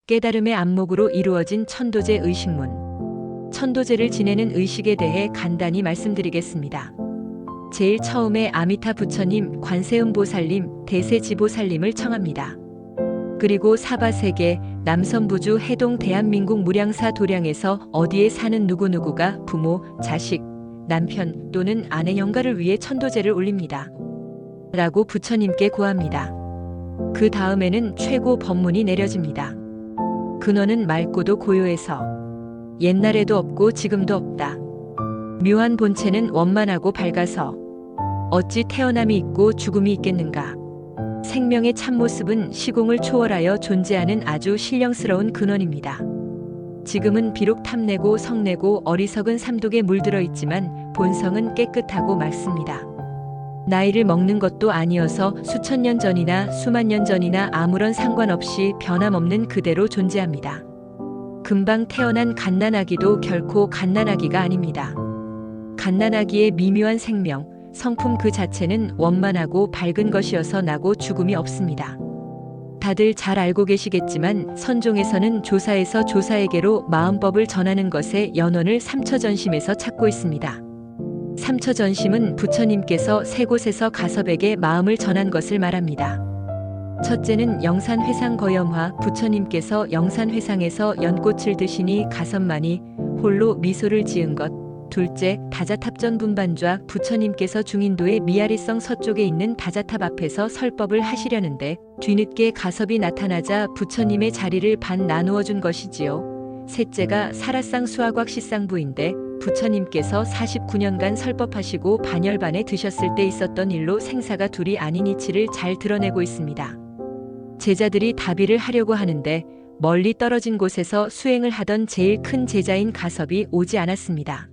깨달음의 안목으로 이루어진 천도제 의식문. 천도제를 지내는 의식에 대해 간단히 말씀드리겠습니다. 제일 처음에 아미타 부처님, 관세음보살님, 대세지보살님을 청합니다. 그리고 사바세계, 남선부주 해동 대한민국 무량사 도량에서 어디에 사는 누구누구가 부모, 자식, 남편 또는 아내 영가를 위해 천도제를 올립니다. 라고 부처님께 구합니다. 그 다음에는 최고 법문이 내려집니다. 근원은 맑고도 고요해서 옛날에도 없고 지금도 없다. 묘한 본체는 원만하고 밝아서 어찌 태어남이 있고 죽음이 있겠는가. 생명의 참모습은 시공을 초월하여 존재하는 아주 신령스러운 근원입니다. 지금은 비록 탐내고 성내고 어리석은 삼독에 물들어 있지만 본성은 깨끗하고 맑습니다. 나이를 먹는 것도 아니어서 수천 년 전이나 수만 년 전이나 아무런 상관없이 변함없는 그대로 존재합니다. 금방 태어난 갓난아기도 결코 갓난아기가 아닙니다. 갓난아기의 미묘한 생명, 성품 그 자체는 원만하고 밝은 것이어서 나고 죽음이 없습니다. 다들 잘 알고 계시겠지만 선종에서는 조사에서 조사에게로 마음법을 전하는 것에 연원을 삼처전심에서 찾고 있습니다. 삼처전심은 부처님께서 세 곳에서 가섭에게 마음을 전한 것을 말합니다. 첫째는 영산회상거염화, 부처님께서 영산회상에서 연꽃을 드시니 가섭만이 홀로 미소를 지은 것. 둘째, 다자탑전 분반좌, 부처님께서 중인도의 미아리성 서쪽에 있는 다자탑 앞에서 설법을 하시려는데 뒤늦게 가섭이 나타나자 부처님의 자리를 반 나누어 준 것이지요. 셋째가 사라상 수화곽 시상부인데 부처님께서 49년간 설법하시고 반열반에 드셨을 때 있었던 일로 생사가 둘이 아닌 이치를 잘 드러내고 있습니다. 제자들이 다비를 하려고 하는데 멀리 떨어진 곳에서 수행을 하던 제일 큰 제자인 가섭이 오지 않았습니다.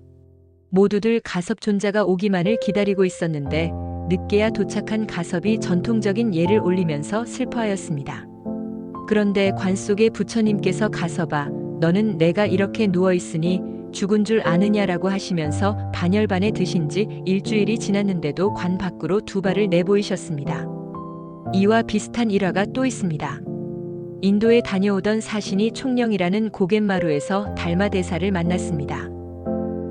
모두들 가섭 존자가 오기만을 기다리고 있었는데 늦게야 도착한 가섭이 전통적인 예를 올리면서 슬퍼하였습니다. 그런데 관 속에 부처님께서 가섭아, 너는 내가 이렇게 누워있으니 죽은 줄 아느냐라고 하시면서 반열반에 드신 지 일주일이 지났는데도 관 밖으로 두 발을 내보이셨습니다. 이와 비슷한 일화가 또 있습니다. 인도에 다녀오던 사신이 총령이라는 고갯마루에서 달마대사를 만났습니다.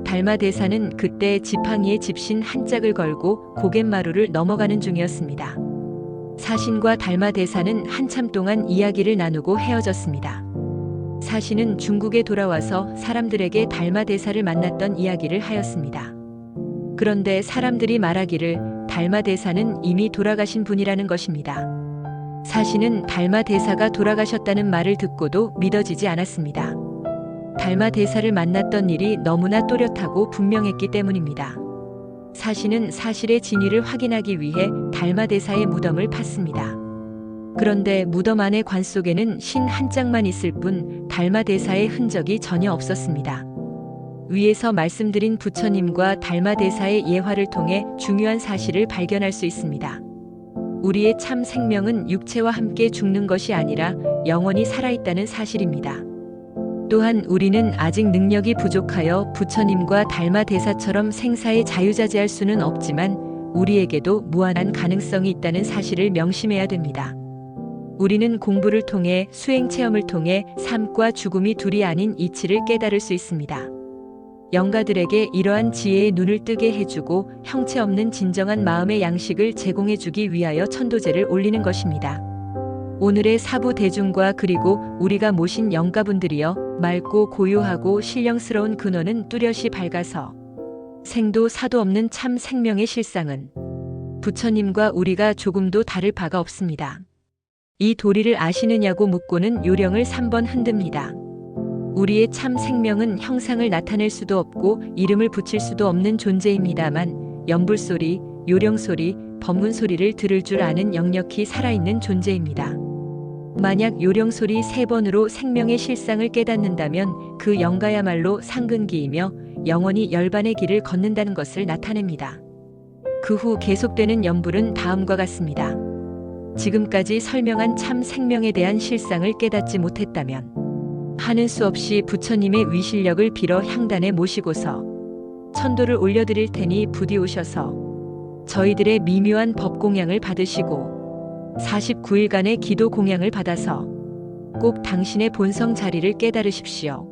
달마대사는 그때 지팡이에 집신 한 짝을 걸고 고갯마루를 넘어가는 중이었습니다. 사신과 달마대사는 한참 동안 이야기를 나누고 헤어졌습니다. 사신은 중국에 돌아와서 사람들에게 달마대사를 만났던 이야기를 하였습니다. 그런데 사람들이 말하기를 달마대사는 이미 돌아가신 분이라는 것입니다. 사신은 달마대사가 돌아가셨다는 말을 듣고도 믿어지지 않았습니다. 달마대사를 만났던 일이 너무나 또렷하고 분명했기 때문입니다. 사신은 사실의 진위를 확인하기 위해 달마대사의 무덤을 팠습니다. 그런데 무덤 안의 관 속에는 신 한 짝만 있을 뿐 달마대사의 흔적이 전혀 없었습니다. 위에서 말씀드린 부처님과 달마대사의 예화를 통해 중요한 사실을 발견할 수 있습니다. 우리의 참 생명은 육체와 함께 죽는 것이 아니라 영원히 살아있다는 사실입니다. 또한 우리는 아직 능력이 부족하여 부처님과 달마대사처럼 생사에 자유자재할 수는 없지만 우리에게도 무한한 가능성이 있다는 사실을 명심해야 됩니다. 우리는 공부를 통해 수행 체험을 통해 삶과 죽음이 둘이 아닌 이치를 깨달을 수 있습니다. 영가들에게 이러한 지혜의 눈을 뜨게 해주고 형체 없는 진정한 마음의 양식을 제공해주기 위하여 천도제를 올리는 것입니다. 오늘의 사부 대중과 그리고 우리가 모신 영가분들이여, 맑고 고요하고 신령스러운 근원은 뚜렷이 밝아서 생도 사도 없는 참 생명의 실상은 부처님과 우리가 조금도 다를 바가 없습니다. 이 도리를 아시느냐고 묻고는 요령을 3번 흔듭니다. 우리의 참 생명은 형상을 나타낼 수도 없고 이름을 붙일 수도 없는 존재입니다만 연불소리, 요령소리, 법문소리를 들을 줄 아는 역력히 살아있는 존재입니다. 만약 요령소리 3번으로 생명의 실상을 깨닫는다면 그 영가야말로 상근기이며 영원히 열반의 길을 걷는다는 것을 나타냅니다. 그 후 계속되는 연불은 다음과 같습니다. 지금까지 설명한 참 생명에 대한 실상을 깨닫지 못했다면 하는 수 없이 부처님의 위실력을 빌어 향단에 모시고서 천도를 올려드릴 테니 부디 오셔서 저희들의 미묘한 법공양을 받으시고 49일간의 기도 공양을 받아서 꼭 당신의 본성 자리를 깨달으십시오.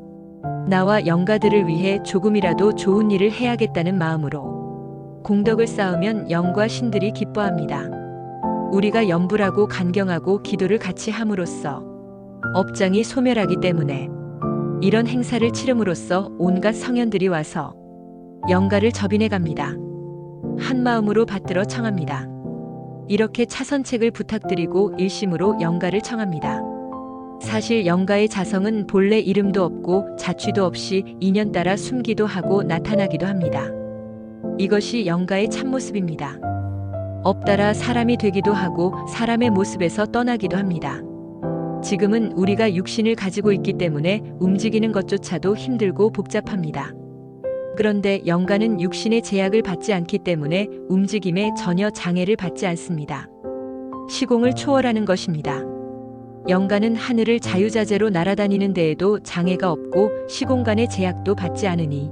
나와 영가들을 위해 조금이라도 좋은 일을 해야겠다는 마음으로 공덕을 쌓으면 영과 신들이 기뻐합니다. 우리가 염불하고 간경하고 기도를 같이 함으로써 업장이 소멸하기 때문에 이런 행사를 치름으로써 온갖 성현들이 와서 영가를 접인해 갑니다. 한 마음으로 받들어 청합니다. 이렇게 차선책을 부탁드리고 일심으로 영가를 청합니다. 사실 영가의 자성은 본래 이름도 없고 자취도 없이 인연 따라 숨기도 하고 나타나기도 합니다. 이것이 영가의 참모습입니다. 업따라 사람이 되기도 하고 사람의 모습에서 떠나기도 합니다. 지금은 우리가 육신을 가지고 있기 때문에 움직이는 것조차도 힘들고 복잡합니다. 그런데 영가는 육신의 제약을 받지 않기 때문에 움직임에 전혀 장애를 받지 않습니다. 시공을 초월하는 것입니다. 영가는 하늘을 자유자재로 날아다니는 데에도 장애가 없고 시공간의 제약도 받지 않으니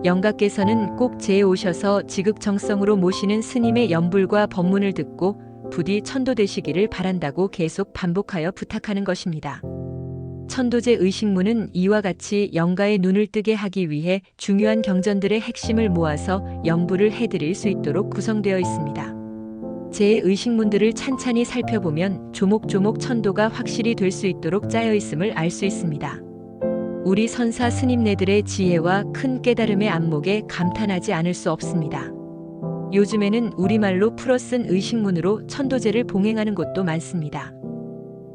영가께서는 꼭 제에 오셔서 지극정성으로 모시는 스님의 연불과 법문을 듣고 부디 천도되시기를 바란다고 계속 반복하여 부탁하는 것입니다. 천도제 의식문은 이와 같이 영가의 눈을 뜨게 하기 위해 중요한 경전들의 핵심을 모아서 연불을 해드릴 수 있도록 구성되어 있습니다. 제 의식문들을 찬찬히 살펴보면 조목조목 천도가 확실히 될 수 있도록 짜여 있음을 알 수 있습니다. 우리 선사 스님네들의 지혜와 큰 깨달음의 안목에 감탄하지 않을 수 없습니다. 요즘에는 우리말로 풀어 쓴 의식문으로 천도제를 봉행하는 곳도 많습니다.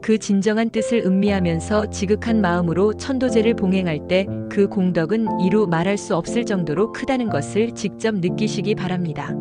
그 진정한 뜻을 음미하면서 지극한 마음으로 천도제를 봉행할 때 그 공덕은 이루 말할 수 없을 정도로 크다는 것을 직접 느끼시기 바랍니다.